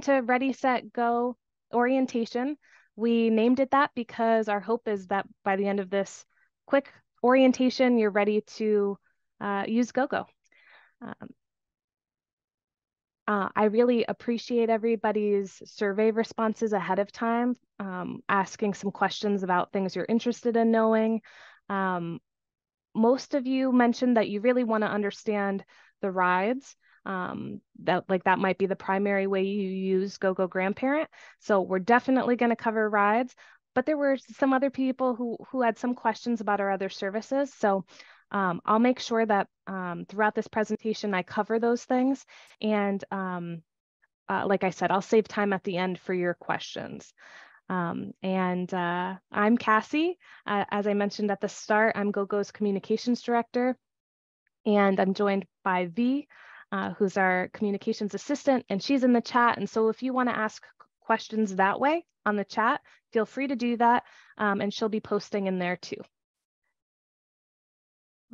to Ready, Set, Go orientation. We named it that because our hope is that by the end of this quick orientation, you're ready to use GoGo. I really appreciate everybody's survey responses ahead of time, asking some questions about things you're interested in knowing. Most of you mentioned that you really want to understand the rides. That might be the primary way you use GoGoGrandparent. So we're definitely going to cover rides, but there were some other people who had some questions about our other services. So I'll make sure that throughout this presentation I cover those things. And like I said, I'll save time at the end for your questions. I'm Cassie. As I mentioned at the start, I'm GoGo's communications director, and I'm joined by V, who's our communications assistant, and she's in the chat. And so if you want to ask questions that way on the chat, feel free to do that, and she'll be posting in there too.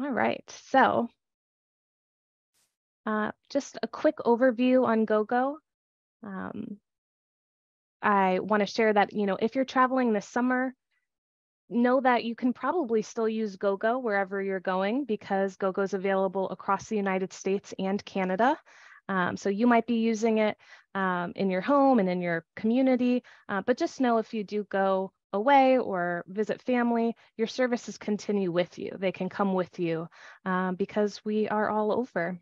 All right, so just a quick overview on GoGo. I want to share that, if you're traveling this summer, know that you can probably still use GoGo wherever you're going because GoGo is available across the United States and Canada. So you might be using it in your home and in your community, but just know if you do go away or visit family, your services continue with you. They can come with you because we are all over.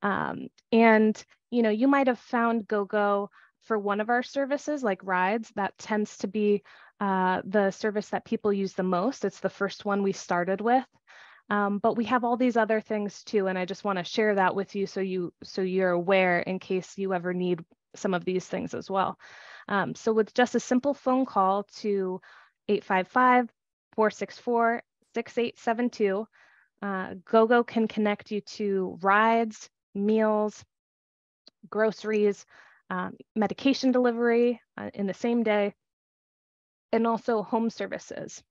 And you might have found GoGo for one of our services like rides. That tends to be the service that people use the most. It's the first one we started with. But we have all these other things too, and I just want to share that with you so you're aware in case you ever need some of these things as well. So with just a simple phone call to 855-464-6872, GoGo can connect you to rides, meals, groceries, medication delivery in the same day, and also home services.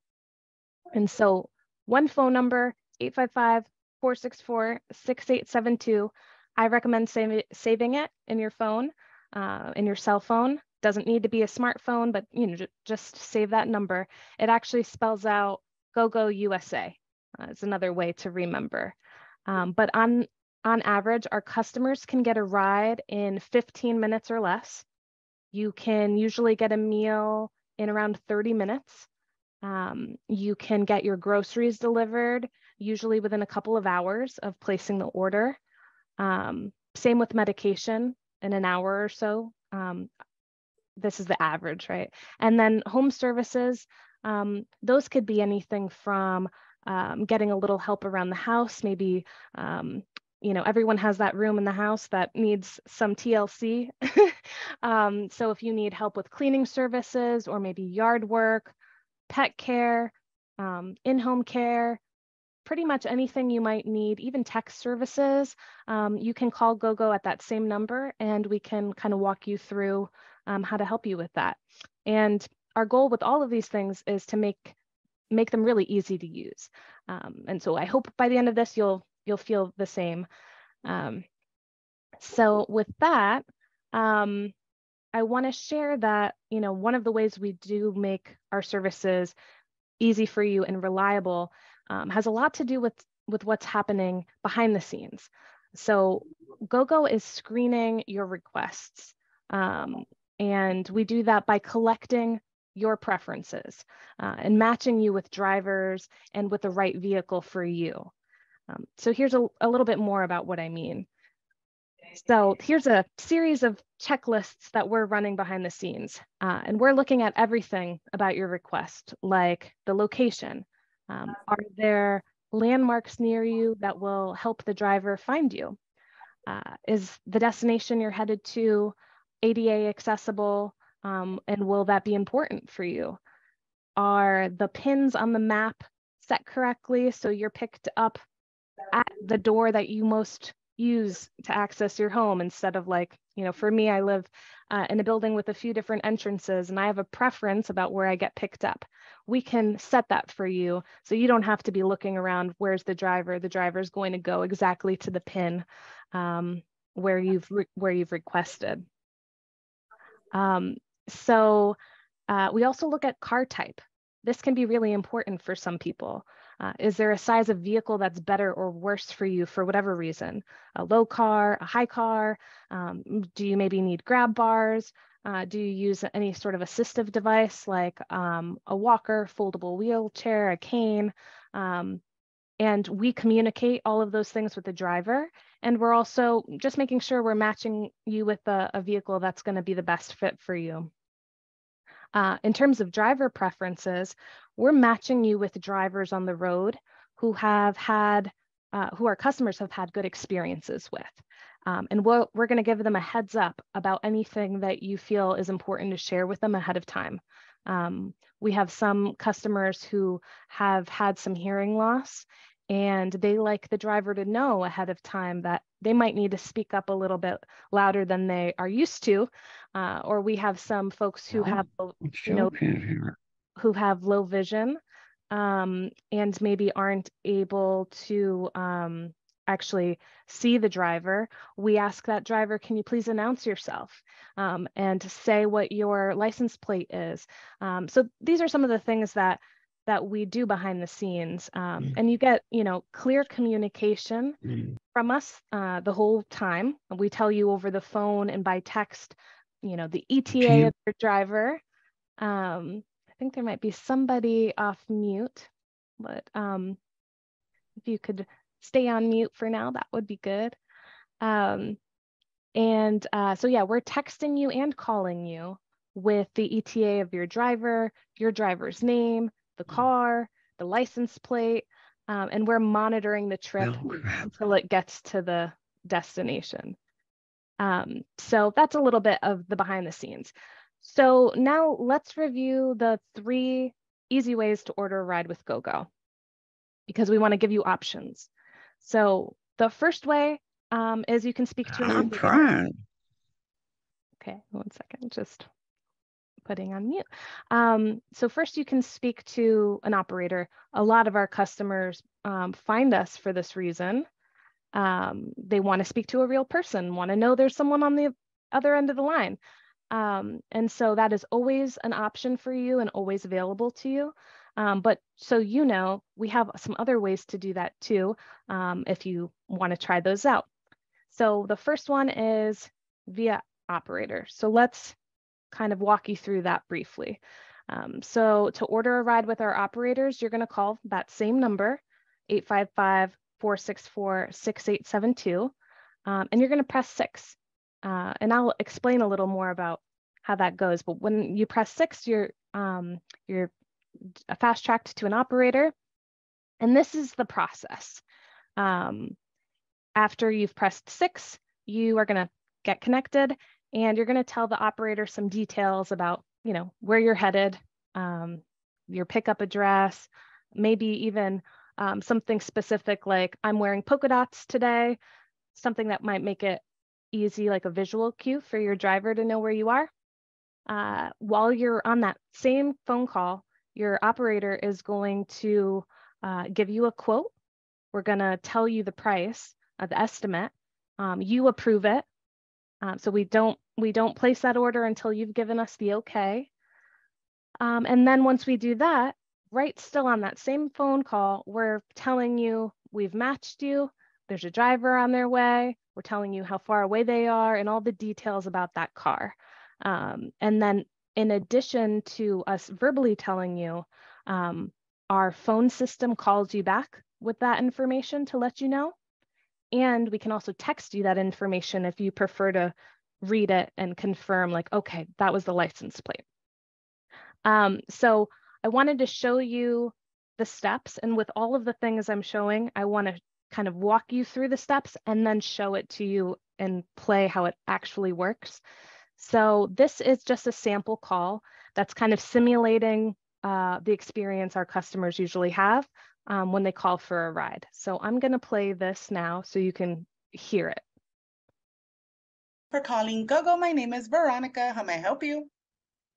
And so one phone number, 855-464-6872. I recommend saving it in your phone, in your cell phone. Doesn't need to be a smartphone, but just save that number. It actually spells out GoGo USA. It's another way to remember. But on average, our customers can get a ride in 15 minutes or less. You can usually get a meal in around 30 minutes. You can get your groceries delivered, usually within a couple of hours of placing the order. Same with medication, in an hour or so. This is the average, right? And then home services, those could be anything from getting a little help around the house, maybe everyone has that room in the house that needs some TLC. So if you need help with cleaning services or maybe yard work, pet care, in-home care, pretty much anything you might need, even text services, you can call GoGo at that same number and we can kind of walk you through how to help you with that. And our goal with all of these things is to make them really easy to use. And so I hope by the end of this, you'll feel the same. So with that, I want to share that, one of the ways we do make our services easy for you and reliable has a lot to do with what's happening behind the scenes. So GoGo is screening your requests. And we do that by collecting your preferences and matching you with drivers and with the right vehicle for you. So here's a little bit more about what I mean. So here's a series of checklists that we're running behind the scenes. And we're looking at everything about your request, like the location. Are there landmarks near you that will help the driver find you? Is the destination you're headed to ADA accessible? And will that be important for you? Are the pins on the map set correctly so you're picked up at the door that you most use to access your home instead of for me, I live in a building with a few different entrances and I have a preference about where I get picked up. We can set that for you so you don't have to be looking around, where's the driver? The driver is going to go exactly to the pin where you've requested. Um, so we also look at car type. This can be really important for some people. Is there a size of vehicle that's better or worse for you for whatever reason? A low car, a high car? Do you maybe need grab bars? Do you use any sort of assistive device like a walker, foldable wheelchair, a cane? And we communicate all of those things with the driver. And we're also just making sure we're matching you with a vehicle that's going to be the best fit for you. In terms of driver preferences, we're matching you with drivers on the road who have had, who our customers have had good experiences with. And we're going to give them a heads up about anything that you feel is important to share with them ahead of time. We have some customers who have had some hearing loss, and they like the driver to know ahead of time that they might need to speak up a little bit louder than they are used to. Or we have some folks who have, you know, who have low vision, and maybe aren't able to actually see the driver. We ask that driver, can you please announce yourself and say what your license plate is? So these are some of the things that we do behind the scenes. And you get, clear communication from us the whole time. We tell you over the phone and by text, the ETA of your driver. I think there might be somebody off mute, but if you could stay on mute for now, that would be good. So yeah, we're texting you and calling you with the ETA of your driver's name, the car, the license plate, and we're monitoring the trip until it gets to the destination. So that's a little bit of the behind the scenes. So now let's review the 3 easy ways to order a ride with GoGo, because we want to give you options. So the first way is you can speak to an operator. Okay, one second, just putting on mute. So first you can speak to an operator. A lot of our customers find us for this reason. They want to speak to a real person, want to know there's someone on the other end of the line. And so that is always an option for you and always available to you. But so we have some other ways to do that too, if you want to try those out. So the first one is via operator. So let's kind of walk you through that briefly. So to order a ride with our operators, you're going to call that same number, 855-464-6872, and you're going to press 6. And I'll explain a little more about how that goes. But when you press 6, you're fast tracked to an operator. And this is the process. After you've pressed 6, you are going to get connected, and you're going to tell the operator some details about, where you're headed, your pickup address, maybe even something specific like I'm wearing polka dots today, something that might make it easy, like a visual cue for your driver to know where you are. While you're on that same phone call, your operator is going to give you a quote. We're going to tell you the price, the estimate. You approve it. So we don't place that order until you've given us the okay. And then once we do that, right still on that same phone call, we're telling you we've matched you. There's a driver on their way. We're telling you how far away they are and all the details about that car. And then in addition to us verbally telling you, our phone system calls you back with that information to let you know. And we can also text you that information if you prefer to read it and confirm, like, okay, that was the license plate. So I wanted to show you the steps, and with all of the things I'm showing, I want to kind of walk you through the steps and then show it to you and play how it actually works. So this is just a sample call that's kind of simulating the experience our customers usually have when they call for a ride. So I'm going to play this now so you can hear it. For calling GoGo, my name is Veronica. How may I help you?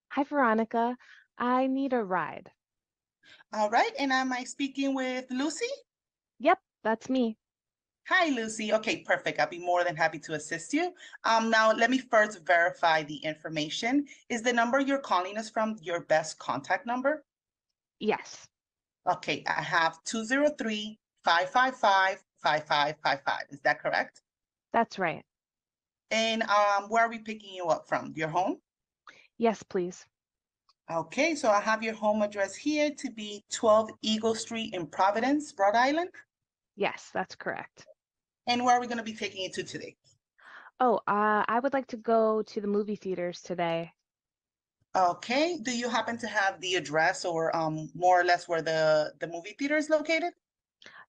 Hi, Veronica. I need a ride. All right, and am I speaking with Lucy? Yep, that's me. Hi, Lucy. Okay, perfect. I'll be more than happy to assist you. Now, let me first verify the information. Is the number you're calling us from your best contact number? Yes, Okay, I have 203-555-5555. Is that correct? that's right. And where are we picking you up from? Your home? Yes, please. Okay, so I have your home address here to be 12 Eagle Street in Providence, Rhode Island. Yes, that's correct. And where are we going to be taking you to today? Oh, I would like to go to the movie theaters today. Okay, do you happen to have the address or more or less where the movie theater is located?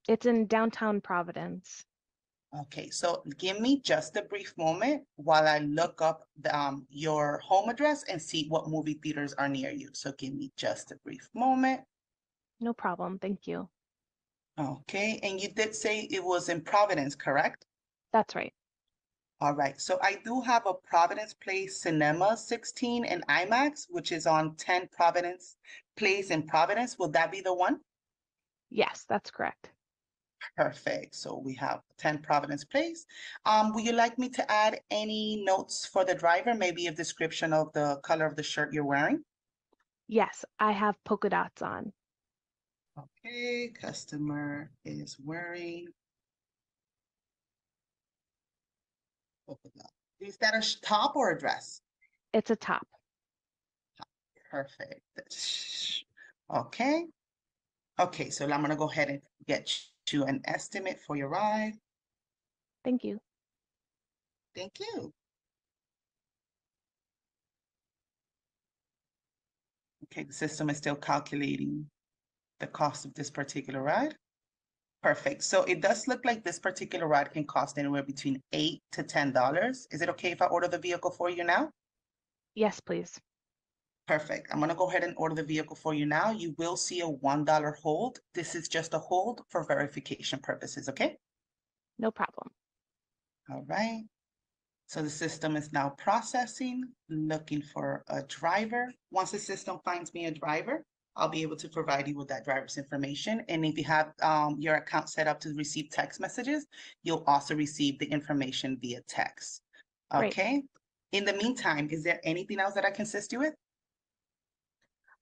It's in downtown Providence. Okay, so give me just a brief moment while I look up your home address and see what movie theaters are near you. So give me just a brief moment. No problem. Thank you. Okay, and you did say it was in Providence, correct? That's right. All right, so I do have a Providence Place Cinema 16 and IMAX, which is on 10 Providence Place in Providence. Will that be the one? Yes, that's correct. Perfect. So we have 10 Providence Place. Would you like me to add any notes for the driver? Maybe a description of the color of the shirt you're wearing? Yes, I have polka dots on. Okay, customer is wearing polka dot. Is that a top or a dress? It's a top. Perfect. Okay. Okay, so I'm gonna go ahead and get you an estimate for your ride. Thank you. Thank you. Okay, the system is still calculating the cost of this particular ride. Perfect. So it does look like this particular ride can cost anywhere between $8 to $10. Is it okay if I order the vehicle for you now? Yes, please. Perfect. I'm gonna go ahead and order the vehicle for you now. You will see a $1 hold. This is just a hold for verification purposes, okay? No problem. All right. So the system is now processing, looking for a driver. Once the system finds me a driver, I'll be able to provide you with that driver's information. And if you have your account set up to receive text messages, you'll also receive the information via text. Great. Okay. In the meantime, is there anything else that I can assist you with?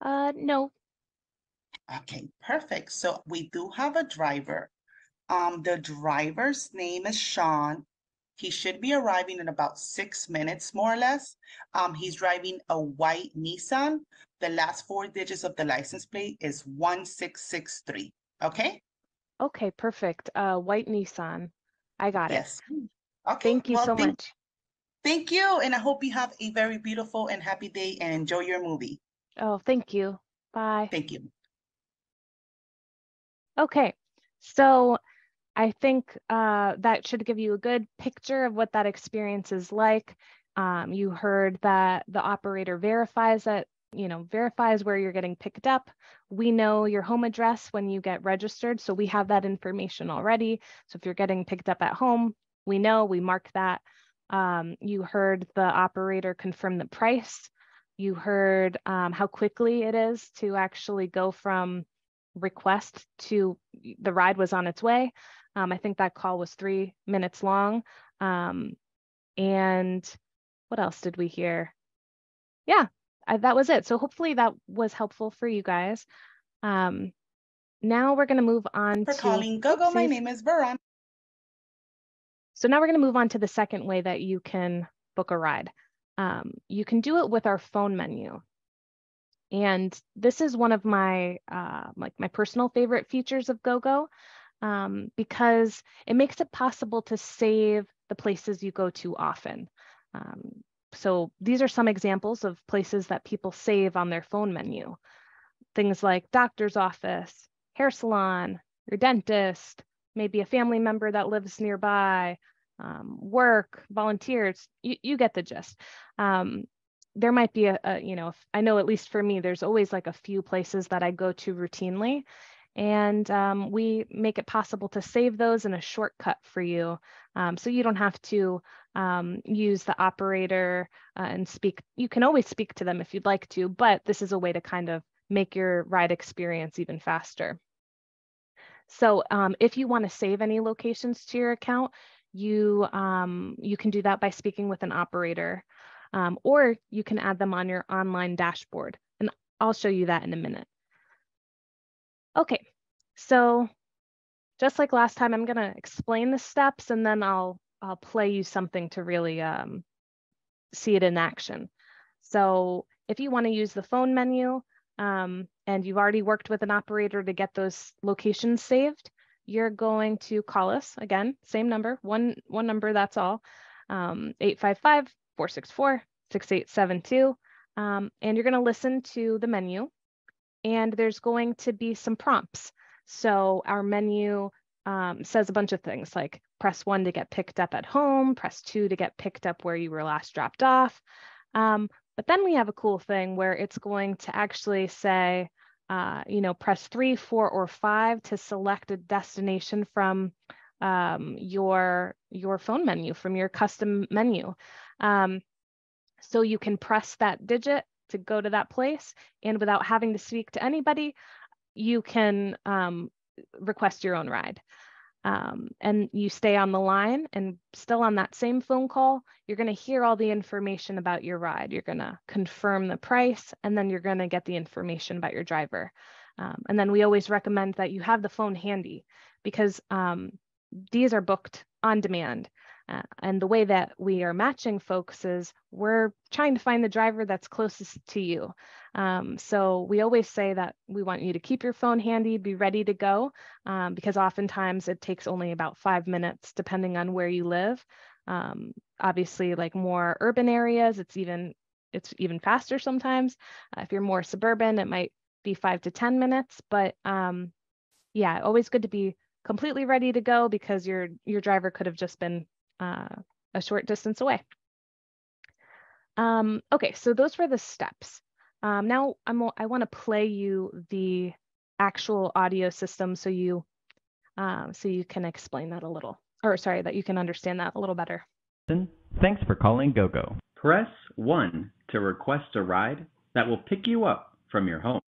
No. Okay, perfect. So we do have a driver. The driver's name is Sean. He should be arriving in about 6 minutes, more or less. He's driving a white Nissan. The last four digits of the license plate is 1663. Okay? Okay, perfect. White Nissan. I got it. Yes. Okay. Thank you Well, so much. thank you. And I hope you have a very beautiful and happy day and enjoy your movie. Oh, thank you. Bye. Thank you. Okay, so I think that should give you a good picture of what that experience is like. You heard that the operator verifies that, verifies where you're getting picked up. We know your home address when you get registered, so we have that information already. So if you're getting picked up at home, we know, we mark that. You heard the operator confirm the price. You heard how quickly it is to actually go from request to the ride was on its way. I think that call was 3 minutes long. And what else did we hear? Yeah, that was it. So hopefully that was helpful for you guys. Now we're going to move on For to, calling GoGo, my name is Veronica. so now we're going to move on to the second way that you can book a ride. You can do it with our phone menu. And this is one of my my personal favorite features of GoGo, because it makes it possible to save the places you go to often. So these are some examples of places that people save on their phone menu. Things like doctor's office, hair salon, your dentist, maybe a family member that lives nearby, work, volunteers, you get the gist. There might be I know at least for me, there's always like a few places that I go to routinely. And we make it possible to save those in a shortcut for you. So you don't have to use the operator and speak. You can always speak to them if you'd like to, but this is a way to kind of make your ride experience even faster. So if you want to save any locations to your account, you can do that by speaking with an operator, or you can add them on your online dashboard. And I'll show you that in a minute. Okay, so just like last time, I'm gonna explain the steps and then I'll play you something to really see it in action. So if you want to use the phone menu, and you've already worked with an operator to get those locations saved, you're going to call us again, same number, one number, that's all, 855-464-6872. And you're going to listen to the menu, and there's going to be some prompts. So our menu says a bunch of things like press 1 to get picked up at home, press 2 to get picked up where you were last dropped off. But then we have a cool thing where it's going to actually say, press 3, 4, or 5 to select a destination from your phone menu, from your custom menu. So you can press that digit to go to that place, and without having to speak to anybody, you can request your own ride. And you stay on the line, and still on that same phone call, you're going to hear all the information about your ride. You're going to confirm the price, and then you're going to get the information about your driver. And then we always recommend that you have the phone handy, because these are booked on demand. And the way that we are matching folks is we're trying to find the driver that's closest to you. So we always say that we want you to keep your phone handy, be ready to go, because oftentimes it takes only about 5 minutes, depending on where you live. Obviously, like more urban areas, it's even faster sometimes. If you're more suburban, it might be 5 to 10 minutes. But yeah, always good to be completely ready to go, because your driver could have just been a short distance away. Okay, so those were the steps. Now I want to play you the actual audio system so you can explain that a little, or sorry, that you can understand that a little better. Thanks for calling GoGo. Press 1 to request a ride that will pick you up from your home.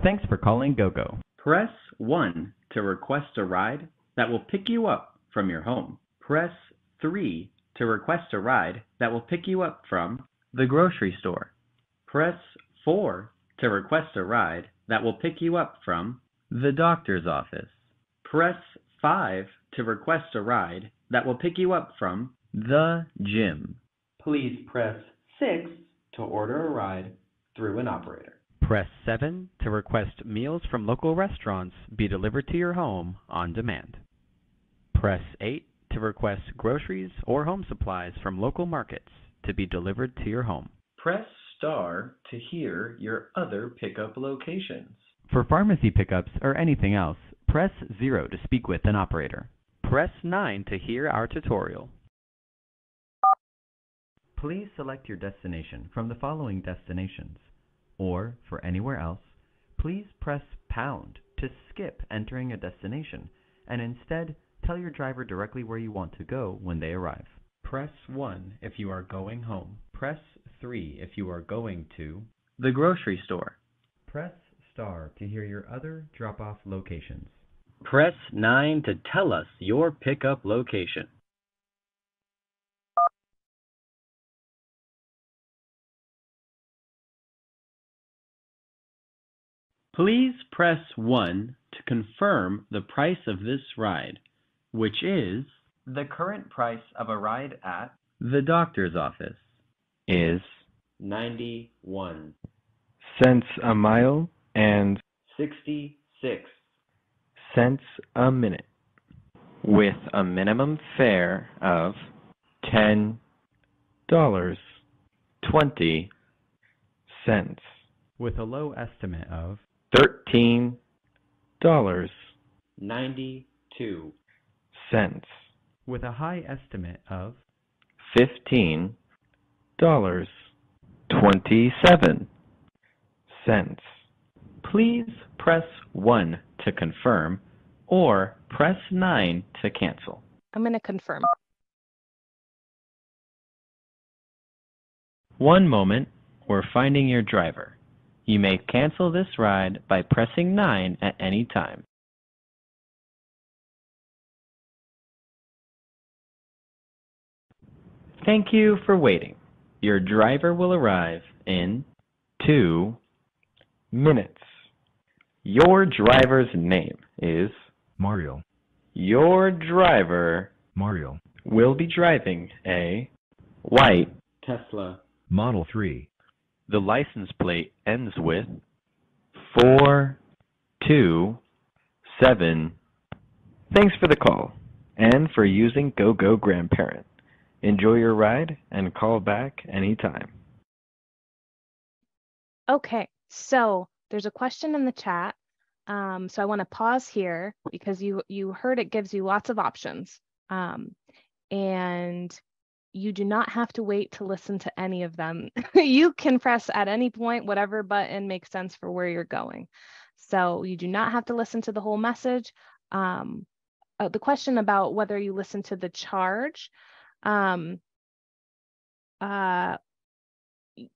Thanks for calling GoGo. Press 1 to request a ride that will pick you up from your home. Press 3 to request a ride that will pick you up from the grocery store. Press 4 to request a ride that will pick you up from the doctor's office. Press 5 to request a ride that will pick you up from the gym. Please press 6 to order a ride through an operator. Press 7 to request meals from local restaurants be delivered to your home on demand. Press 8 to request groceries or home supplies from local markets to be delivered to your home. Press star to hear your other pickup locations. For pharmacy pickups or anything else, press 0 to speak with an operator. Press 9 to hear our tutorial. Please select your destination from the following destinations. Or, for anywhere else, please press pound to skip entering a destination and instead tell your driver directly where you want to go when they arrive. Press 1 if you are going home. Press 3 if you are going to the grocery store. Press star to hear your other drop-off locations. Press 9 to tell us your pickup location. Please press 1 to confirm the price of this ride, which is the current price of a ride at the doctor's office is 91 cents a mile and 66 cents a minute, with a minimum fare of $10.20, with a low estimate of $13.92, with a high estimate of $15.27. Please press 1 to confirm or press 9 to cancel. I'm going to confirm. One moment, we're finding your driver. You may cancel this ride by pressing 9 at any time. Thank you for waiting. Your driver will arrive in 2 minutes. Your driver's name is Mario. Your driver Mario. will be driving a white Tesla. Model 3. The license plate ends with 427. Thanks for the call and for using GoGoGrandparent. Enjoy your ride and call back anytime. Okay, so there's a question in the chat. So I want to pause here because you heard it gives you lots of options. And you do not have to wait to listen to any of them. You can press at any point whatever button makes sense for where you're going. So you do not have to listen to the whole message. The question about whether you listen to the charge,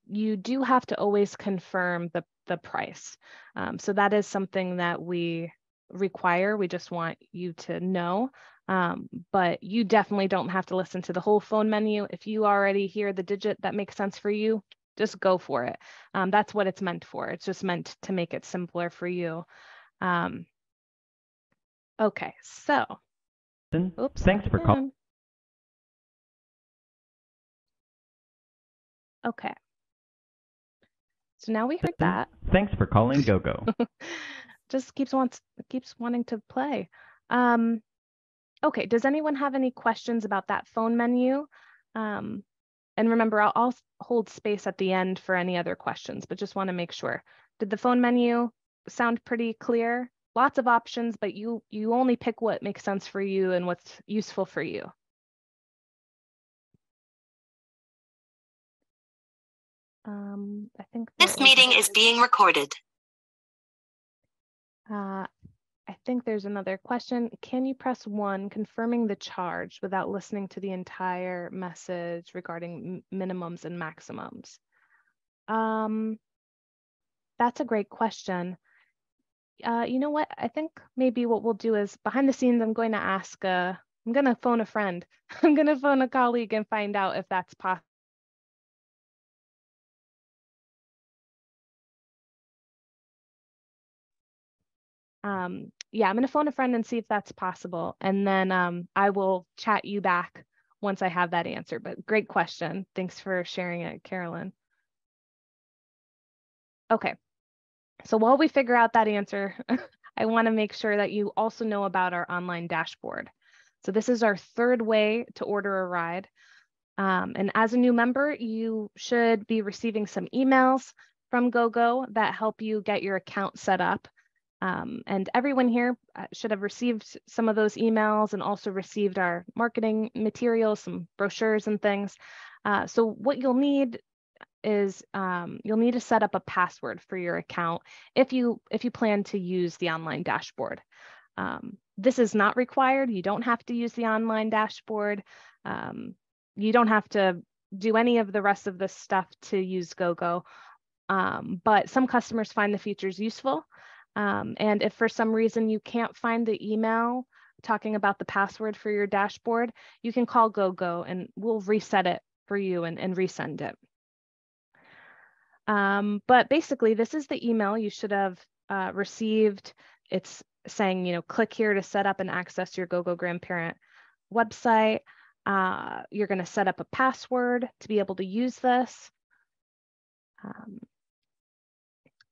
you do have to always confirm the price. So that is something that we require. We just want you to know. But you definitely don't have to listen to the whole phone menu. If you already hear the digit that makes sense for you, just go for it. That's what it's meant for. It's just meant to make it simpler for you. Okay, so. Oops. Thanks for calling. Okay. So now we heard that. Thanks for calling GoGo. Just keeps wanting to play. Okay, does anyone have any questions about that phone menu? And remember, I'll hold space at the end for any other questions, but just want to make sure. Did the phone menu sound pretty clear? Lots of options, but you only pick what makes sense for you and what's useful for you. I think this meeting is being recorded. I think there's another question. Can you press 1 confirming the charge without listening to the entire message regarding minimums and maximums? That's a great question. You know what? I think maybe what we'll do is behind the scenes, I'm going to phone a friend. I'm going to phone a colleague and find out if that's possible. Yeah, I'm going to phone a friend and see if that's possible. And then I will chat you back once I have that answer. But great question. Thanks for sharing it, Carolyn. Okay, so while we figure out that answer, I want to make sure that you also know about our online dashboard. So this is our third way to order a ride. And as a new member, you should be receiving some emails from GoGo that help you get your account set up. And everyone here should have received some of those emails and also received our marketing materials, some brochures and things. So what you'll need is you'll need to set up a password for your account if you plan to use the online dashboard. This is not required. You don't have to use the online dashboard. You don't have to do any of the rest of this stuff to use GoGo. But some customers find the features useful. And if for some reason you can't find the email talking about the password for your dashboard, you can call GoGo and we'll reset it for you and resend it. But basically, this is the email you should have received. It's saying, you know, click here to set up and access your GoGoGrandparent website. You're going to set up a password to be able to use this.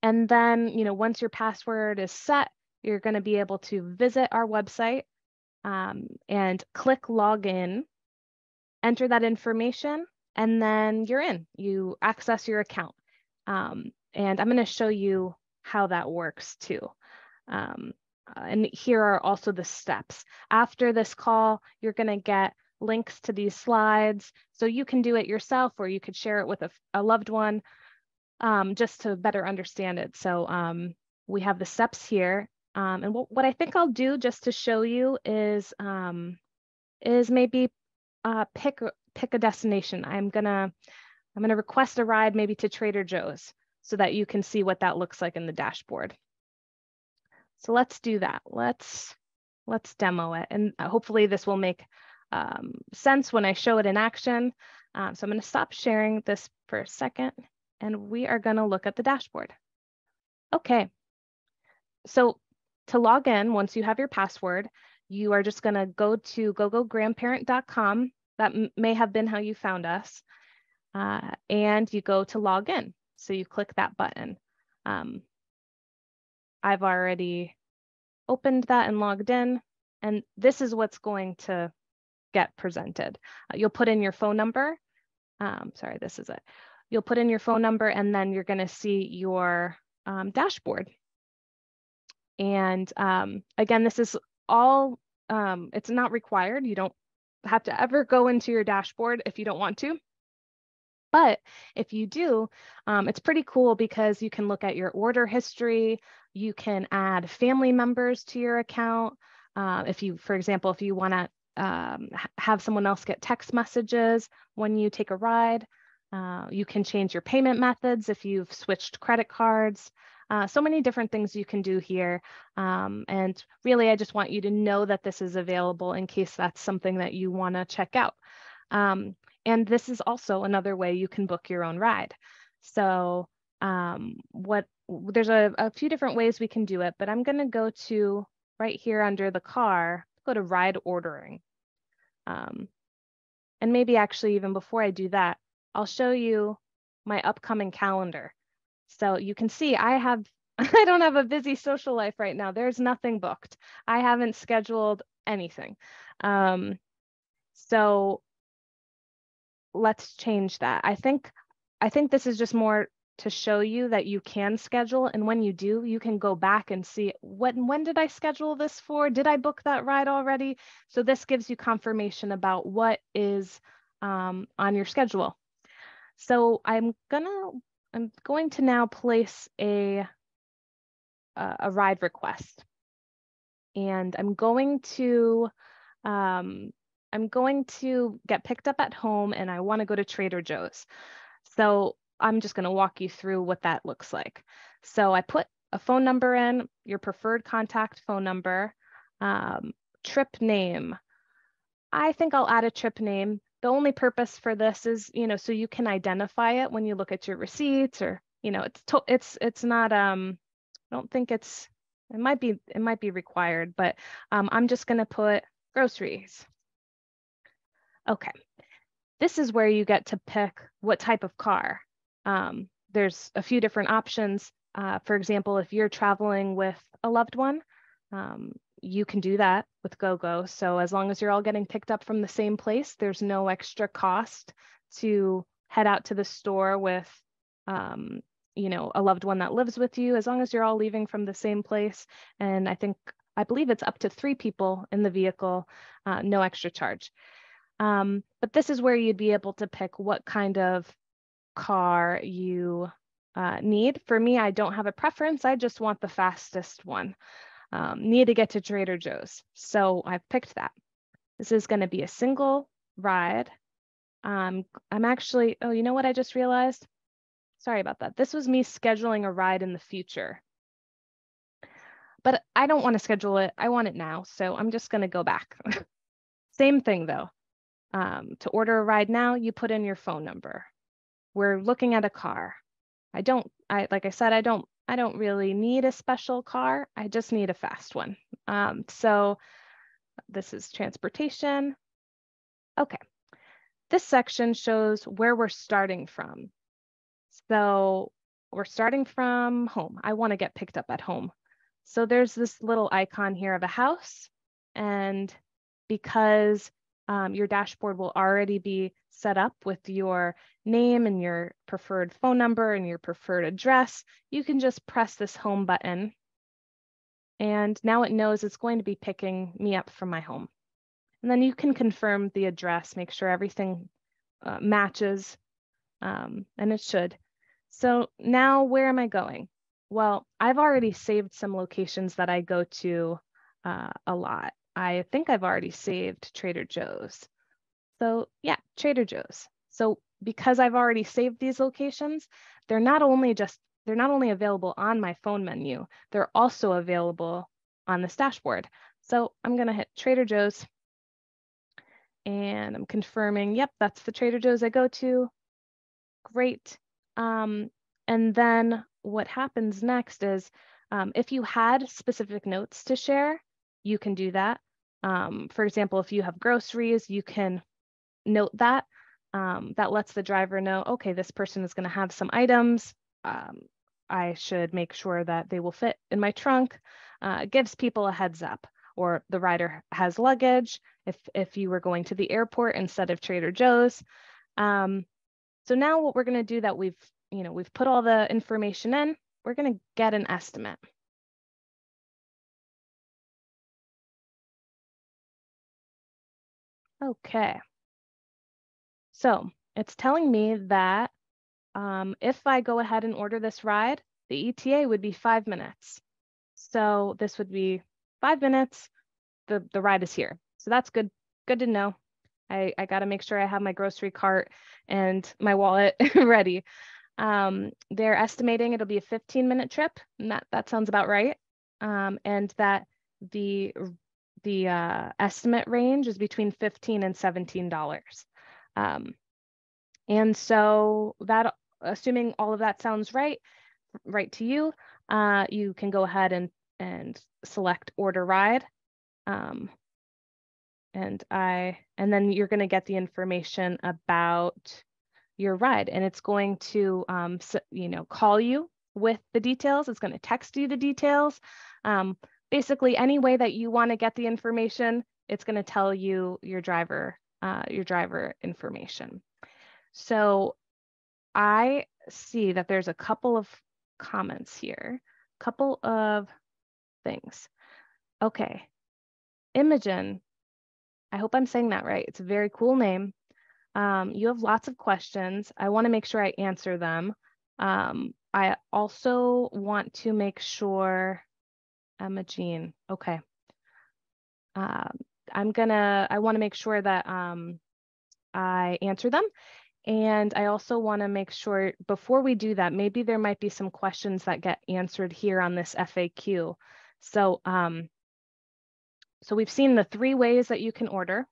And then, you know, once your password is set, you're going to be able to visit our website and click login, enter that information, and then you're in. You access your account. And I'm going to show you how that works too. And here are also the steps. After this call, you're going to get links to these slides. So you can do it yourself or you could share it with a loved one. Just to better understand it. So we have the steps here. And what I think I'll do just to show you is maybe pick a destination. I'm gonna request a ride maybe to Trader Joe's. so that you can see what that looks like in the dashboard. So let's do that. Let's demo it. And hopefully this will make sense when I show it in action. So I'm going to stop sharing this for a second, and we are going to look at the dashboard. Okay. So to log in, once you have your password, you are just going to go to GoGoGrandparent.com. That may have been how you found us. And you go to log in. So you click that button. I've already opened that and logged in, and this is what's going to get presented. You'll put in your phone number. Sorry, this is it. You'll put in your phone number, and then you're going to see your dashboard. And again, this is all, it's not required. You don't have to ever go into your dashboard if you don't want to. But if you do, it's pretty cool because you can look at your order history. You can add family members to your account. If you, for example, if you want to have someone else get text messages when you take a ride, you can change your payment methods if you've switched credit cards. So many different things you can do here. And really, I just want you to know that this is available in case that's something that you want to check out. And this is also another way you can book your own ride. So there's a few different ways we can do it, but I'm going to go to right here under the car, go to ride ordering. And maybe actually even before I do that, I'll show you my upcoming calendar. So you can see I don't have a busy social life right now. There's nothing booked. I haven't scheduled anything. So let's change that. I think this is just more to show you that you can schedule, and when you do, you can go back and see when did I schedule this for? Did I book that ride already? So this gives you confirmation about what is on your schedule. So I'm going to now place a ride request, and I'm going to get picked up at home, and I want to go to Trader Joe's. So I'm just going to walk you through what that looks like. So I put a phone number in, your preferred contact phone number, trip name. I think I'll add a trip name. The only purpose for this is, so you can identify it when you look at your receipts, or, it's not, I don't think it might be required, but I'm just going to put groceries. Okay, this is where you get to pick what type of car. There's a few different options. For example, if you're traveling with a loved one, you can do that with GoGo. So as long as you're all getting picked up from the same place, there's no extra cost to head out to the store with, a loved one that lives with you, as long as you're all leaving from the same place. And I believe it's up to 3 people in the vehicle, no extra charge. But this is where you'd be able to pick what kind of car you need. For me, I don't have a preference. I just want the fastest one. Need to get to Trader Joe's. So I've picked that. This is going to be a single ride. I'm actually, oh, you know what I just realized? Sorry about that. This was me scheduling a ride in the future. But I don't want to schedule it. I want it now. So I'm just going to go back. Same thing though. To order a ride now, you put in your phone number. We're looking at a car. Like I said, I don't really need a special car. I just need a fast one. So this is transportation. Okay. This section shows where we're starting from. So we're starting from home. I want to get picked up at home. So there's this little icon here of a house. And because your dashboard will already be set up with your name and your preferred phone number and your preferred address, you can just press this home button. And now it knows it's going to be picking me up from my home. And then you can confirm the address, make sure everything matches, and it should. So now where am I going? Well, I've already saved some locations that I go to a lot. I think I've already saved Trader Joe's. So yeah, Trader Joe's. So because I've already saved these locations, they're not only just they're not only available on my phone menu, they're also available on this dashboard. So I'm gonna hit Trader Joe's and I'm confirming, yep, that's the Trader Joe's I go to. Great. And then what happens next is if you had specific notes to share, you can do that. For example, if you have groceries, you can note that. That lets the driver know, okay, this person is going to have some items. I should make sure that they will fit in my trunk. It gives people a heads up. Or the rider has luggage if you were going to the airport instead of Trader Joe's. So now what we're going to do that we've put all the information in, we're going to get an estimate. Okay. So it's telling me that if I go ahead and order this ride, the ETA would be 5 minutes. So this would be 5 minutes, the ride is here. So that's good to know. I got to make sure I have my grocery cart and my wallet ready. They're estimating it'll be a 15-minute trip, and that sounds about right. And that the estimate range is between $15 and $17. And so that, assuming all of that sounds right to you, you can go ahead and select order ride. And then you're going to get the information about your ride, and it's going to call you with the details. It's going to text you the details. Basically, any way that you want to get the information, it's going to tell you your driver information. So I see that there's a couple of comments here, couple of things. Okay, Imogen, I hope I'm saying that right. It's a very cool name. You have lots of questions. I want to make sure I answer them. I also want to make sure, Emma Jean, okay. I want to make sure that I answer them. And I also want to make sure before we do that, maybe there might be some questions that get answered here on this FAQ. So, so we've seen the 3 ways that you can order.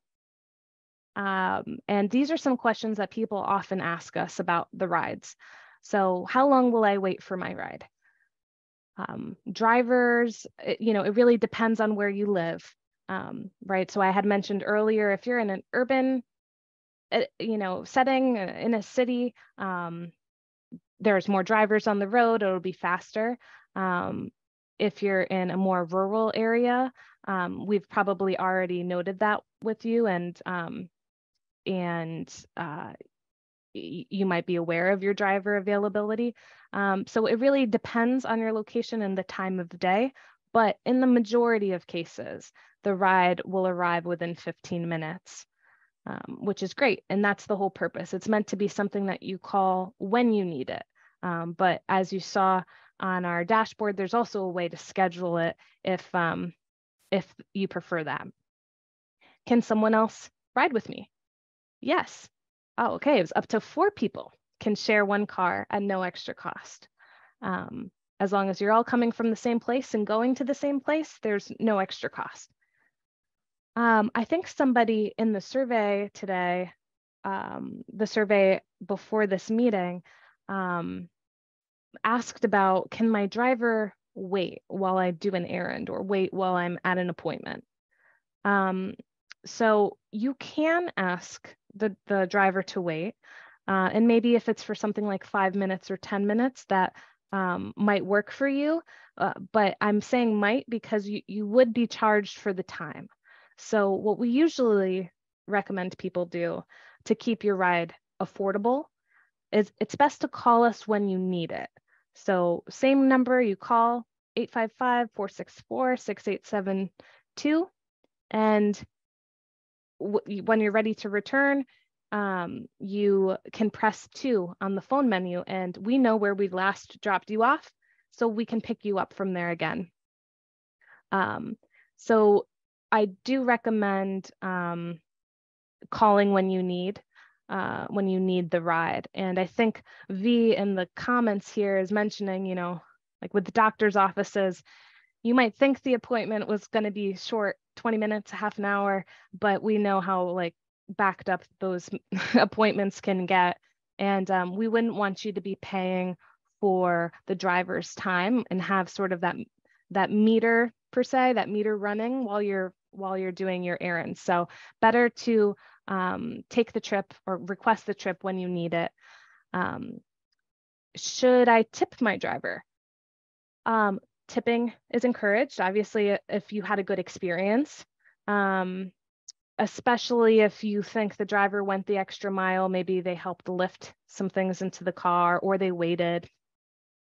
And these are some questions that people often ask us about the rides. So how long will I wait for my ride? Drivers, it really depends on where you live, right? So I had mentioned earlier, if you're in an urban, setting in a city, there's more drivers on the road, it'll be faster. If you're in a more rural area, we've probably already noted that with you, and you might be aware of your driver availability. So it really depends on your location and the time of day, but in the majority of cases, the ride will arrive within 15 minutes, which is great. And that's the whole purpose. It's meant to be something that you call when you need it. But as you saw on our dashboard, there's also a way to schedule it if you prefer that. Can someone else ride with me? Yes. Oh, okay. It was up to 4 people can share one car at no extra cost. As long as you're all coming from the same place and going to the same place, there's no extra cost. I think somebody in the survey today, the survey before this meeting, asked about, can my driver wait while I do an errand or wait while I'm at an appointment? So you can ask the driver to wait, and maybe if it's for something like 5 minutes or 10 minutes, that might work for you, but I'm saying might because you would be charged for the time. So what we usually recommend people do to keep your ride affordable is it's best to call us when you need it. So same number, you call 855-464-6872, and when you're ready to return, you can press 2 on the phone menu, and we know where we last dropped you off, so we can pick you up from there again. So I do recommend calling when you need. when you need the ride. And I think V in the comments here is mentioning, you know, like with the doctor's offices, you might think the appointment was going to be short, 20 minutes, half an hour, but we know how like backed up those appointments can get. And we wouldn't want you to be paying for the driver's time and have sort of that meter per se, that meter running while you're doing your errands. So better to take the trip or request the trip when you need it. Should I tip my driver? Tipping is encouraged, obviously, if you had a good experience, especially if you think the driver went the extra mile, maybe they helped lift some things into the car or they waited.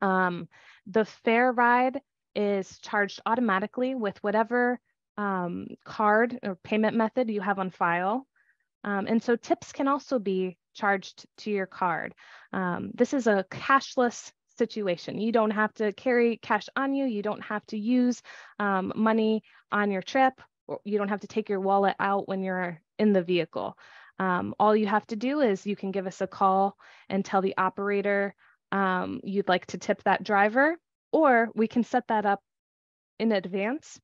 The fare ride is charged automatically with whatever card or payment method you have on file. And so tips can also be charged to your card. This is a cashless situation. You don't have to carry cash on you. You don't have to use money on your trip. Or you don't have to take your wallet out when you're in the vehicle. All you have to do is you can give us a call and tell the operator you'd like to tip that driver, or we can set that up in advance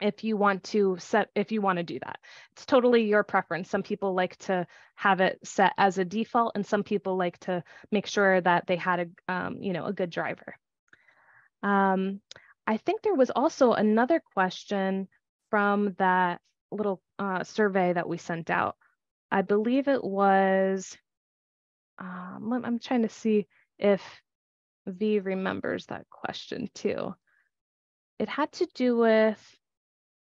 if you want to do that. It's totally your preference. Some people like to have it set as a default, and some people like to make sure that they had a good driver. I think there was also another question from that little survey that we sent out. I believe it was, I'm trying to see if V remembers that question too. It had to do with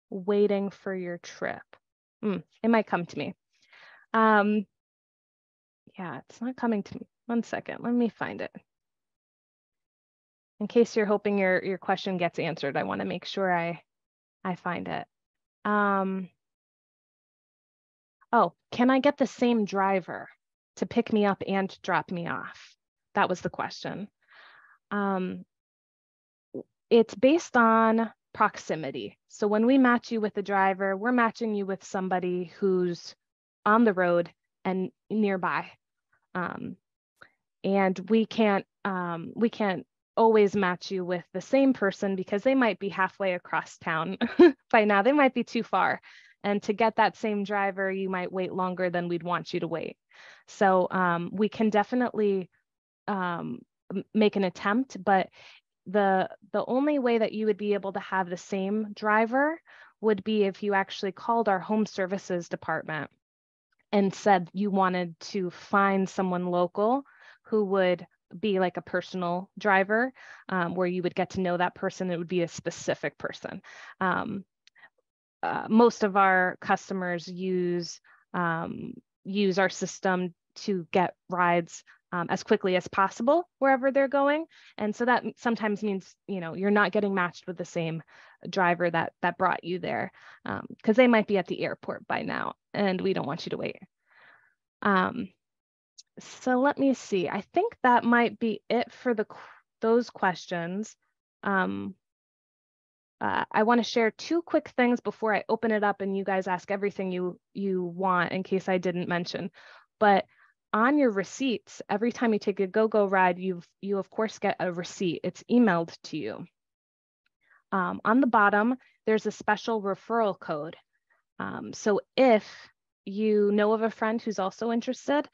waiting for your trip. It might come to me. Yeah, it's not coming to me. One second, let me find it. In case you're hoping your question gets answered, I want to make sure I find it. Oh, can I get the same driver to pick me up and drop me off? That was the question. It's based on proximity. So when we match you with a driver, we're matching you with somebody who's on the road and nearby. And we can't always match you with the same person because they might be halfway across town by now. They might be too far. And to get that same driver, you might wait longer than we'd want you to wait. So we can definitely make an attempt, but the only way that you would be able to have the same driver would be if you actually called our home services department and said you wanted to find someone local who would be like a personal driver, where you would get to know that person. It would be a specific person. Most of our customers use our system to get rides as quickly as possible wherever they're going. And so that sometimes means, you're not getting matched with the same driver that brought you there, because they might be at the airport by now and we don't want you to wait. So let me see. I think that might be it for those questions. I want to share two quick things before I open it up and you guys ask everything you want, in case I didn't mention. But on your receipts, every time you take a GoGo ride, you of course get a receipt. It's emailed to you. On the bottom, there's a special referral code. So if you know of a friend who's also interested,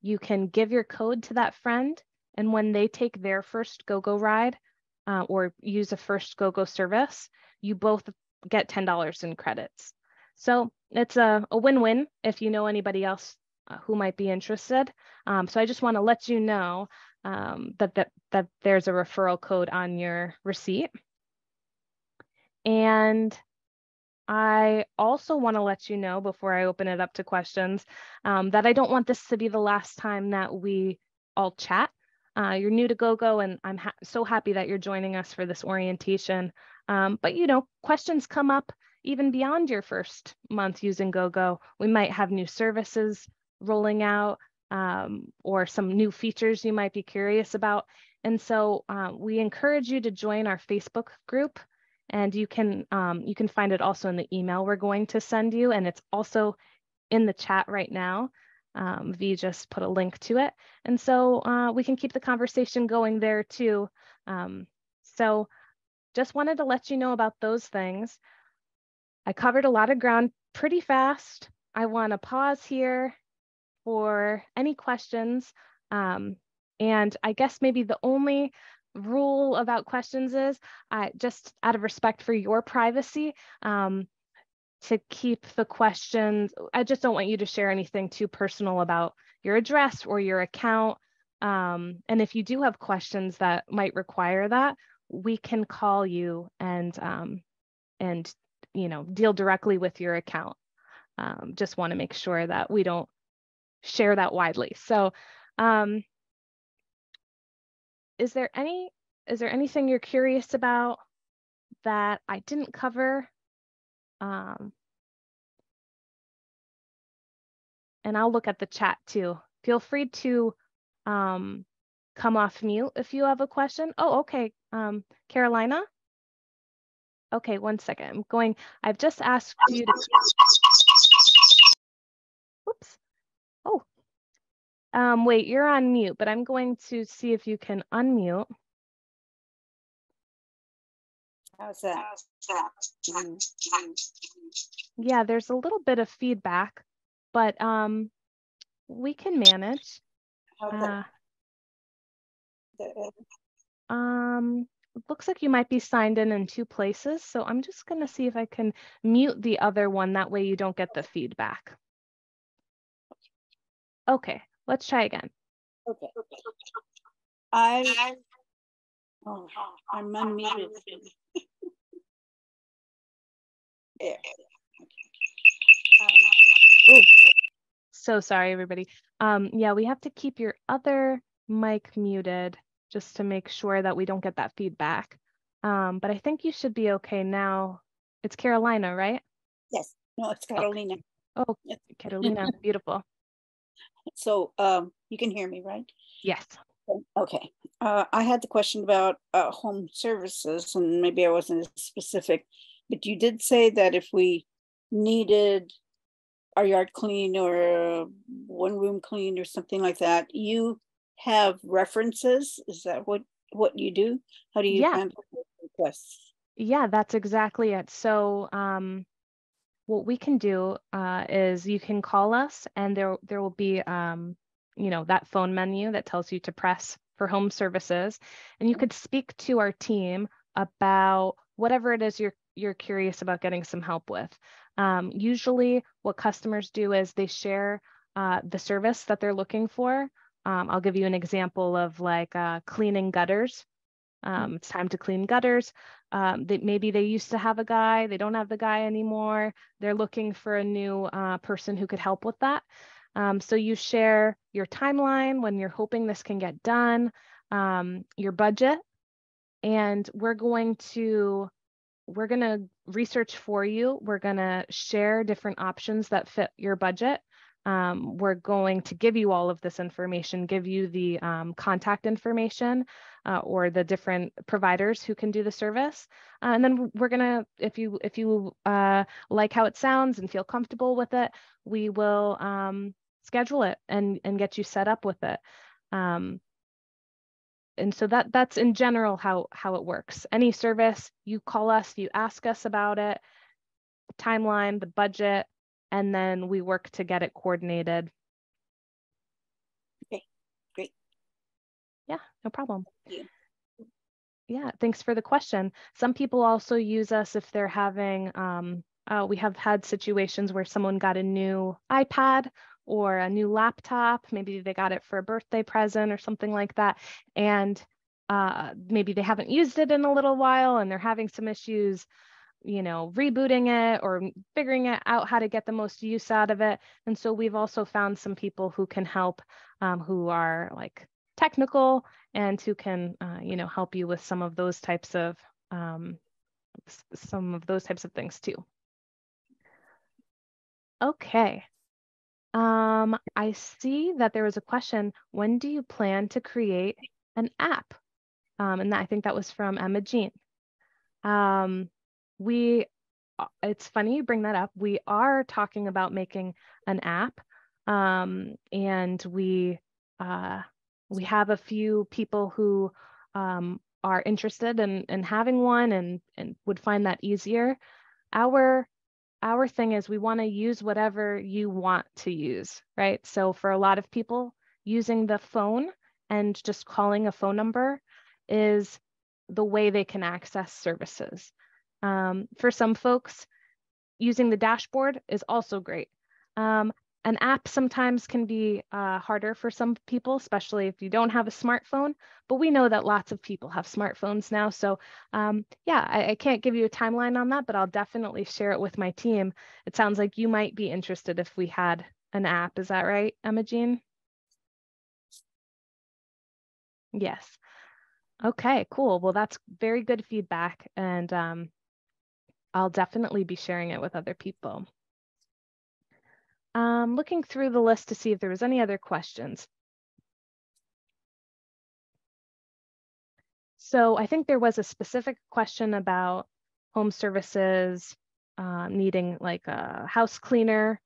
you can give your code to that friend, and when they take their first GoGo ride or use a first GoGo service, you both get $10 in credits. So it's a win-win if you know anybody else who might be interested. So I just want to let you know that there's a referral code on your receipt. And I also want to let you know, before I open it up to questions, that I don't want this to be the last time that we all chat. You're new to GoGo, and I'm so happy that you're joining us for this orientation. But questions come up even beyond your first month using GoGo. We might have new services rolling out, or some new features you might be curious about. And so we encourage you to join our Facebook group. And you can find it also in the email we're going to send you, and it's also in the chat right now. V just put a link to it. And so we can keep the conversation going there too. So just wanted to let you know about those things. I covered a lot of ground pretty fast. I want to pause here for any questions. And I guess maybe the only rule about questions is just out of respect for your privacy, to keep the questions. I just don't want you to share anything too personal about your address or your account. And if you do have questions that might require that, we can call you and deal directly with your account. Just want to make sure that we don't share that widely. So is there anything you're curious about that I didn't cover? And I'll look at the chat too. Feel free to come off mute if you have a question. Oh, okay. Carolina? Okay, one second. I've just asked you to, oops. Oh, wait, you're on mute, but I'm going to see if you can unmute. How's that? Yeah, there's a little bit of feedback, but we can manage. It looks like you might be signed in 2 places, so I'm just going to see if I can mute the other one. That way you don't get the feedback. Okay, let's try again. Okay. I'm unmuted. There. Oh, so sorry, everybody. Yeah, we have to keep your other mic muted just to make sure that we don't get that feedback. But I think you should be okay now. It's Carolina, right? Yes. No, it's Carolina. Oh, Carolina, beautiful. So you can hear me, right? Yes. Okay. I had the question about home services, and maybe I wasn't as specific, but you did say that if we needed our yard clean or one room clean or something like that, you have references. Is that what you do? How do you handle requests? Yeah, that's exactly it. So what we can do is you can call us, and there will be that phone menu that tells you to press for home services, and you could speak to our team about whatever it is you're curious about getting some help with. Usually what customers do is they share the service that they're looking for. I'll give you an example of like cleaning gutters. It's time to clean gutters. Maybe they used to have a guy, they don't have the guy anymore. They're looking for a new person who could help with that. So you share your timeline when you're hoping this can get done, your budget, and we're going to research for you. We're going to share different options that fit your budget. We're going to give you all of this information, give you the contact information or the different providers who can do the service. And then we're going to, if you like how it sounds and feel comfortable with it, we will schedule it and get you set up with it. And so that's in general how it works. Any service, you call us, you ask us about it, the timeline, the budget, and then we work to get it coordinated. Okay, great. Yeah, no problem. Thank you. Yeah, thanks for the question. Some people also use us if they're having, we have had situations where someone got a new iPad or a new laptop. Maybe they got it for a birthday present or something like that. And maybe they haven't used it in a little while and they're having some issues, rebooting it or figuring out how to get the most use out of it. And so we've also found some people who can help, who are like technical and who can, help you with some of those types of things too. Okay. I see that there was a question. When do you plan to create an app? And I think that was from Emma Jean. It's funny you bring that up. We are talking about making an app. And we have a few people who are interested in having one and would find that easier. Our thing is we want to use whatever you want to use, right? So for a lot of people, using the phone and just calling a phone number is the way they can access services. For some folks, using the dashboard is also great. An app sometimes can be harder for some people, especially if you don't have a smartphone, but we know that lots of people have smartphones now. So yeah, I can't give you a timeline on that, but I'll definitely share it with my team. It sounds like you might be interested if we had an app. Is that right, Emma Jean? Yes. Okay, cool. Well, that's very good feedback, and I'll definitely be sharing it with other people. Looking through the list to see if there was any other questions. So I think there was a specific question about home services needing like a house cleaner,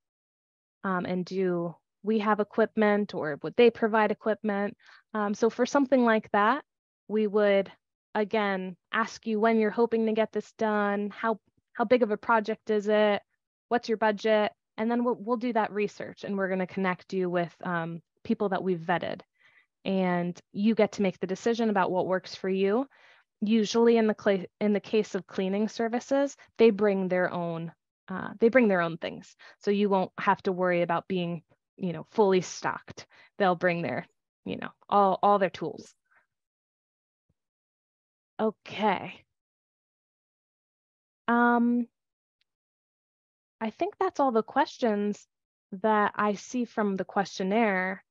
and do we have equipment or would they provide equipment? So for something like that, we would again ask you when you're hoping to get this done, how big of a project is it, what's your budget, and then we'll do that research, and we're going to connect you with people that we've vetted, and you get to make the decision about what works for you. Usually in the case of cleaning services, they bring their own things, so you won't have to worry about being fully stocked. They'll bring their all their tools. Okay. I think that's all the questions that I see from the questionnaire,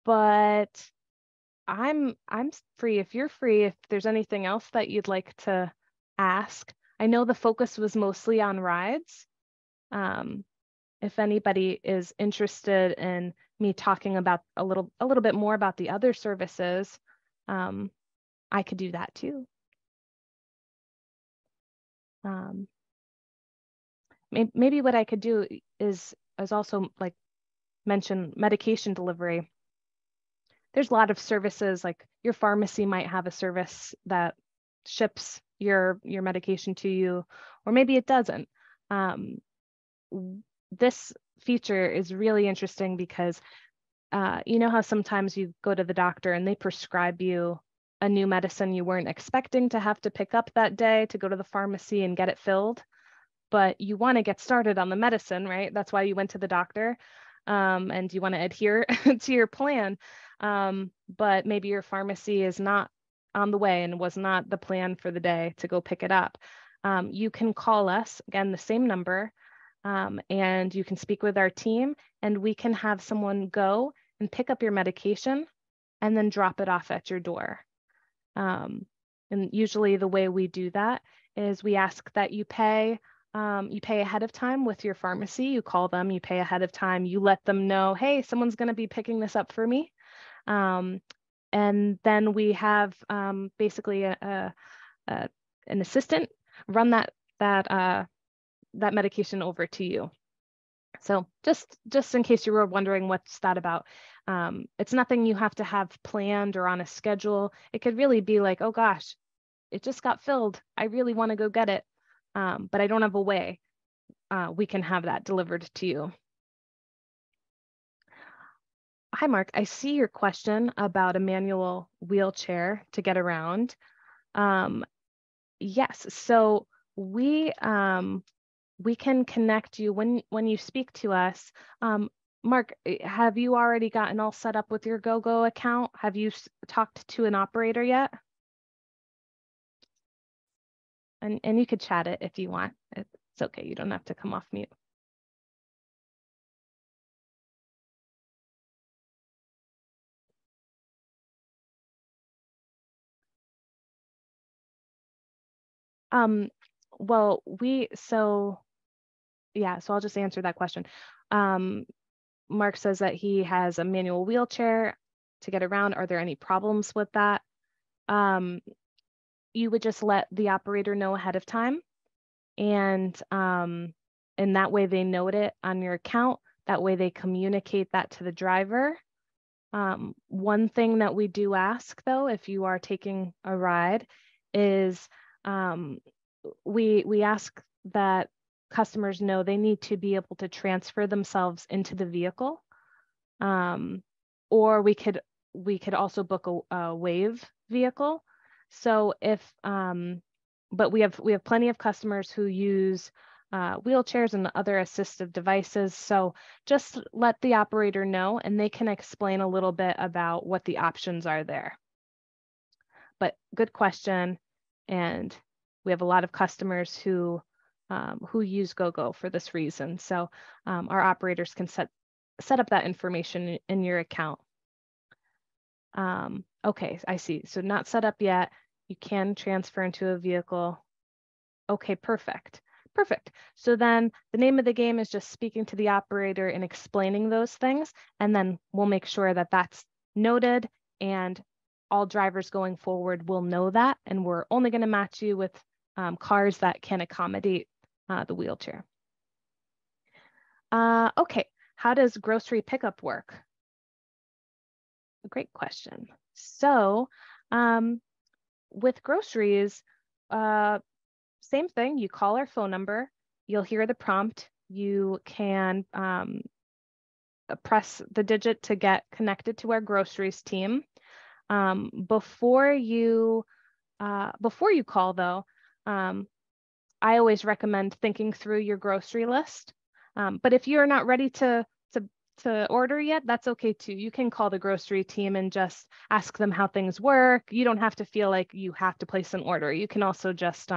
but I'm free if you're free, if there's anything else that you'd like to ask. I know the focus was mostly on rides. If anybody is interested in me talking about a little bit more about the other services, I could do that too. Maybe what I could do is also like mention medication delivery. There's a lot of services, like your pharmacy might have a service that ships your medication to you, or maybe it doesn't. This feature is really interesting because you know how sometimes you go to the doctor and they prescribe you a new medicine you weren't expecting to have to pick up that day to go to the pharmacy and get it filled, but you want to get started on the medicine, right? That's why you went to the doctor, and you want to adhere to your plan. But maybe your pharmacy is not on the way and was not the plan for the day to go pick it up. You can call us, again, the same number, and you can speak with our team, and we can have someone go and pick up your medication and then drop it off at your door. And usually the way we do that is we ask that you pay ahead of time with your pharmacy. You call them, you pay ahead of time, you let them know, hey, someone's going to be picking this up for me. And then we have basically an assistant run that medication over to you. So just in case you were wondering what's that about, it's nothing you have to have planned or on a schedule. It could really be like, oh gosh, it just got filled. I really want to go get it, but I don't have a way. We can have that delivered to you. Hi, Mark. I see your question about a manual wheelchair to get around. Yes, so we can connect you when you speak to us. Mark, have you already gotten all set up with your GoGo account? Have you talked to an operator yet? And you could chat it if you want. It's okay. You don't have to come off mute. Well, so I'll just answer that question. Mark says that he has a manual wheelchair to get around. Are there any problems with that? You would just let the operator know ahead of time, and that way they note it on your account. That way they communicate that to the driver. One thing that we do ask though, if you are taking a ride, is we ask that customers know they need to be able to transfer themselves into the vehicle. Or we could also book a wave vehicle. So if, but we have plenty of customers who use wheelchairs and other assistive devices. So just let the operator know and they can explain a little bit about what the options are there. But good question. And we have a lot of customers who use GoGo for this reason. So our operators can set up that information in your account. Okay, I see. So not set up yet. You can transfer into a vehicle. Okay, perfect. Perfect. So then the name of the game is just speaking to the operator and explaining those things. And then we'll make sure that that's noted and all drivers going forward will know that. And we're only going to match you with cars that can accommodate the wheelchair. Okay, how does grocery pickup work? Great question. So with groceries, same thing, you call our phone number, you'll hear the prompt, you can press the digit to get connected to our groceries team. Before you call though, I always recommend thinking through your grocery list. But if you're not ready to order yet, that's okay too. You can call the grocery team and just ask them how things work. You don't have to feel like you have to place an order. You can also just,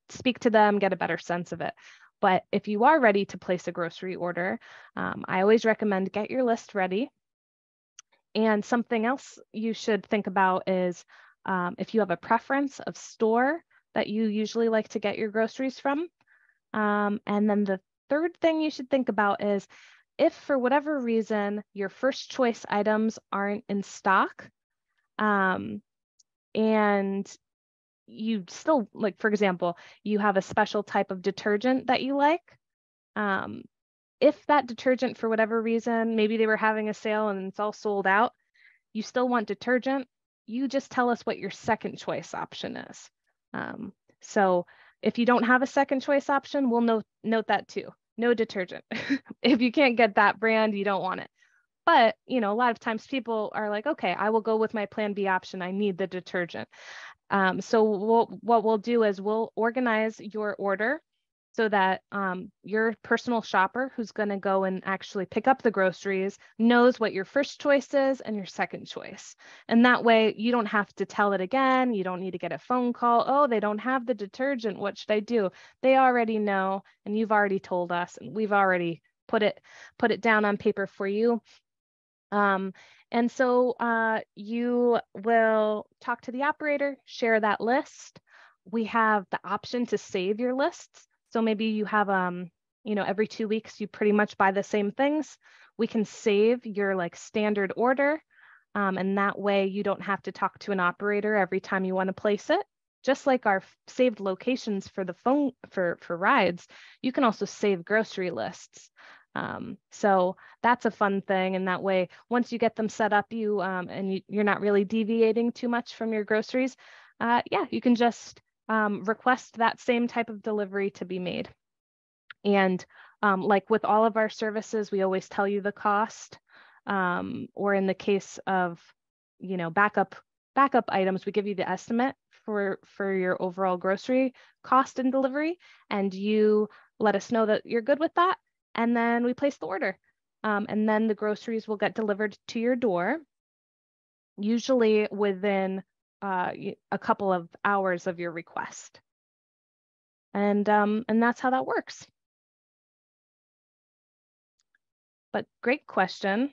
speak to them, get a better sense of it. But if you are ready to place a grocery order, I always recommend get your list ready. And something else you should think about is if you have a preference of store that you usually like to get your groceries from. And then the third thing you should think about is if for whatever reason your first choice items aren't in stock, and you still, like, for example, you have a special type of detergent that you like. If that detergent, for whatever reason, maybe they were having a sale and it's all sold out, you still want detergent, you just tell us what your second choice option is. So if you don't have a second choice option, we'll note that too. No detergent. If you can't get that brand, you don't want it. But, a lot of times people are like, okay, I will go with my plan B option. I need the detergent. So what we'll do is we'll organize your order so that your personal shopper who's going to go and actually pick up the groceries knows what your first choice is and your second choice. And that way you don't have to tell it again. You don't need to get a phone call. Oh, they don't have the detergent. What should I do? They already know, and you've already told us, and we've already put it down on paper for you. And so you will talk to the operator, share that list. We have the option to save your lists. So maybe you have, every 2 weeks, you pretty much buy the same things. We can save your standard order. And that way you don't have to talk to an operator every time you want to place it. Just like our saved locations for the phone for rides, you can also save grocery lists. So that's a fun thing. And that way, once you get them set up, you're not really deviating too much from your groceries. You can just request that same type of delivery to be made. And like with all of our services, we always tell you the cost. Or in the case of, backup items, we give you the estimate for your overall grocery cost and delivery. And you let us know that you're good with that. And then we place the order. And then the groceries will get delivered to your door, usually within a couple of hours of your request. And that's how that works. But great question.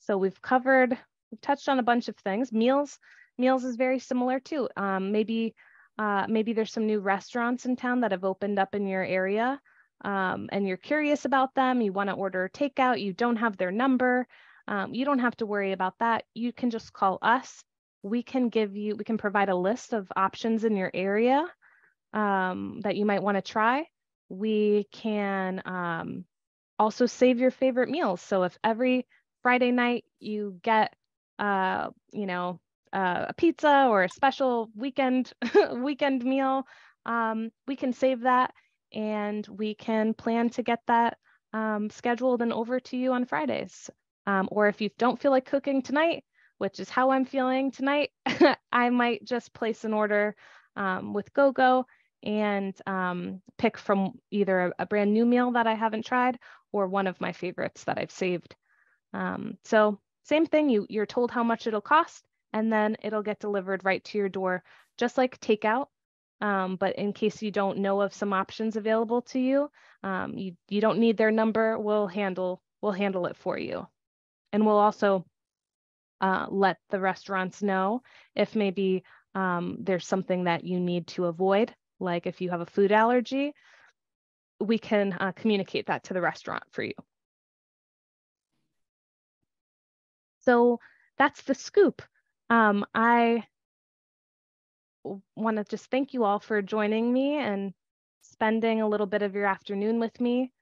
So we've touched on a bunch of things. Meals is very similar too. Maybe there's some new restaurants in town that have opened up in your area, and you're curious about them. You want to order takeout. You don't have their number. You don't have to worry about that. You can just call us. We can provide a list of options in your area that you might want to try. We can also save your favorite meals. So if every Friday night you get, you know, a pizza or a special weekend weekend meal, we can save that, and we can plan to get that scheduled and over to you on Fridays. Or if you don't feel like cooking tonight, which is how I'm feeling tonight, I might just place an order with GoGo and pick from either a brand new meal that I haven't tried or one of my favorites that I've saved. So same thing, you're told how much it'll cost, and then it'll get delivered right to your door, just like takeout. But in case you don't know of some options available to you, you don't need their number. We'll handle it for you. And we'll also let the restaurants know if maybe there's something that you need to avoid, like if you have a food allergy, we can communicate that to the restaurant for you. So that's the scoop. I want to just thank you all for joining me and spending a little bit of your afternoon with me.